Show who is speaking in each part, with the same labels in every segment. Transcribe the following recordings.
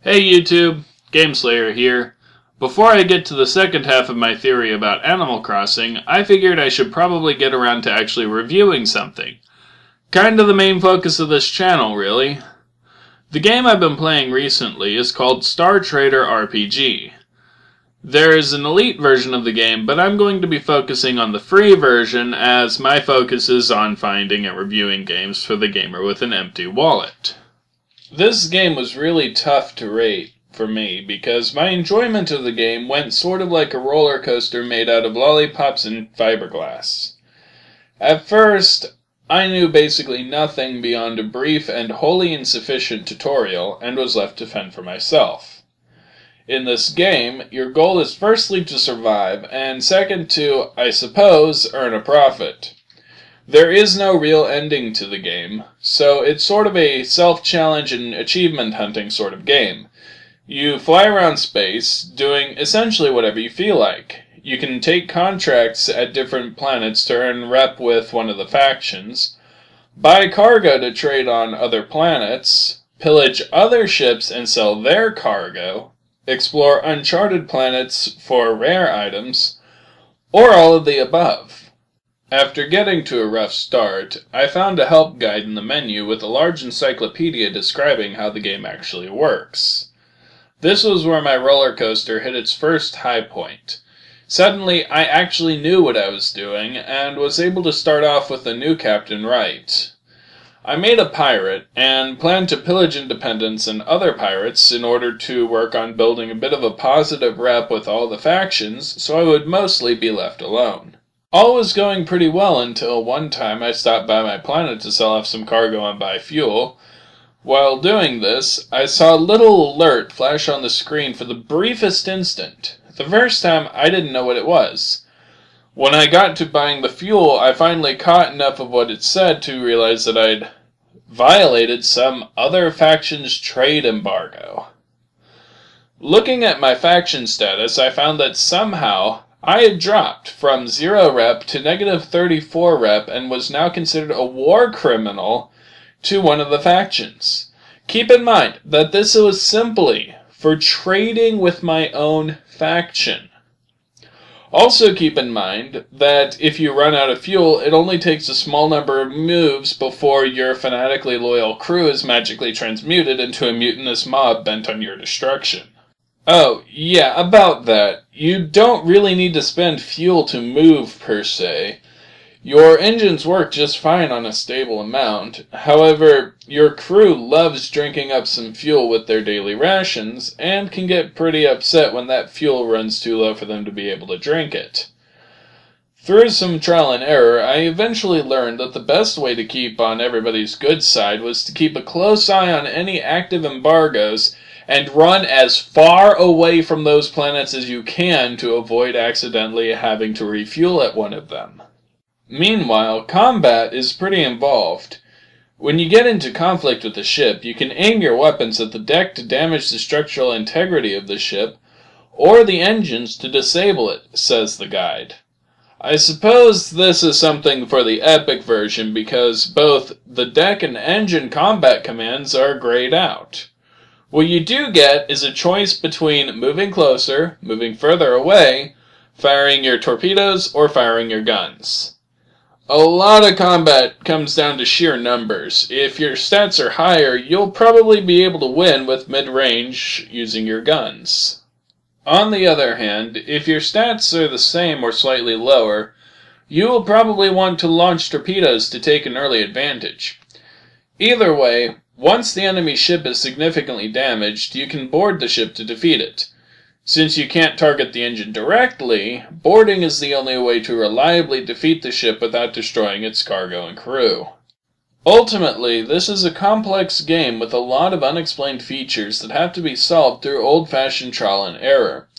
Speaker 1: Hey YouTube, Gameslayer here. Before I get to the second half of my theory about Animal Crossing, I figured I should probably get around to actually reviewing something. Kind of the main focus of this channel, really. The game I've been playing recently is called Star Trader RPG. There is an elite version of the game, but I'm going to be focusing on the free version as my focus is on finding and reviewing games for the gamer with an empty wallet. This game was really tough to rate for me because my enjoyment of the game went sort of like a roller coaster made out of lollipops and fiberglass. At first, I knew basically nothing beyond a brief and wholly insufficient tutorial and was left to fend for myself. In this game, your goal is firstly to survive, and second to, I suppose, earn a profit. There is no real ending to the game, so it's sort of a self-challenge and achievement hunting sort of game. You fly around space, doing essentially whatever you feel like. You can take contracts at different planets to earn rep with one of the factions, buy cargo to trade on other planets, pillage other ships and sell their cargo, explore uncharted planets for rare items, or all of the above. After getting to a rough start, I found a help guide in the menu with a large encyclopedia describing how the game actually works. This was where my roller coaster hit its first high point. Suddenly, I actually knew what I was doing, and was able to start off with the new captain right. I made a pirate, and planned to pillage Independence and other pirates in order to work on building a bit of a positive rep with all the factions, so I would mostly be left alone. All was going pretty well until one time I stopped by my planet to sell off some cargo and buy fuel. While doing this, I saw a little alert flash on the screen for the briefest instant. The first time, I didn't know what it was. When I got to buying the fuel, I finally caught enough of what it said to realize that I'd violated some other faction's trade embargo. Looking at my faction status, I found that somehow I had dropped from 0 rep to negative 34 rep and was now considered a war criminal to one of the factions. Keep in mind that this was simply for trading with my own faction. Also keep in mind that if you run out of fuel, it only takes a small number of moves before your fanatically loyal crew is magically transmuted into a mutinous mob bent on your destruction. Oh, yeah, about that. You don't really need to spend fuel to move, per se. Your engines work just fine on a stable amount. However, your crew loves drinking up some fuel with their daily rations, and can get pretty upset when that fuel runs too low for them to be able to drink it. Through some trial and error, I eventually learned that the best way to keep on everybody's good side was to keep a close eye on any active embargoes and run as far away from those planets as you can to avoid accidentally having to refuel at one of them. Meanwhile, combat is pretty involved. When you get into conflict with a ship, you can aim your weapons at the deck to damage the structural integrity of the ship, or the engines to disable it, says the guide. I suppose this is something for the epic version because both the deck and engine combat commands are grayed out. What you do get is a choice between moving closer, moving further away, firing your torpedoes, or firing your guns. A lot of combat comes down to sheer numbers. If your stats are higher, you'll probably be able to win with mid-range using your guns. On the other hand, if your stats are the same or slightly lower, you will probably want to launch torpedoes to take an early advantage. Either way, once the enemy ship is significantly damaged, you can board the ship to defeat it. Since you can't target the engine directly, boarding is the only way to reliably defeat the ship without destroying its cargo and crew. Ultimately, this is a complex game with a lot of unexplained features that have to be solved through old-fashioned trial and error.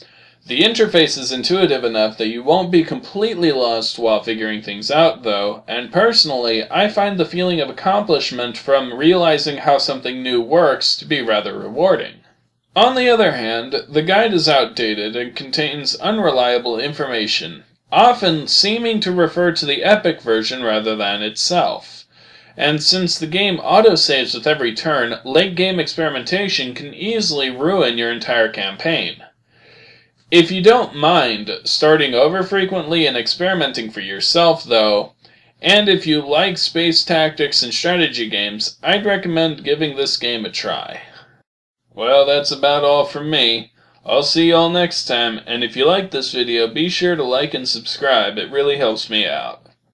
Speaker 1: The interface is intuitive enough that you won't be completely lost while figuring things out, though, and personally, I find the feeling of accomplishment from realizing how something new works to be rather rewarding. On the other hand, the guide is outdated and contains unreliable information, often seeming to refer to the epic version rather than itself. And since the game autosaves with every turn, late-game experimentation can easily ruin your entire campaign. If you don't mind starting over frequently and experimenting for yourself, though, and if you like space tactics and strategy games, I'd recommend giving this game a try. Well, that's about all from me. I'll see y'all next time, and if you like this video, be sure to like and subscribe. It really helps me out.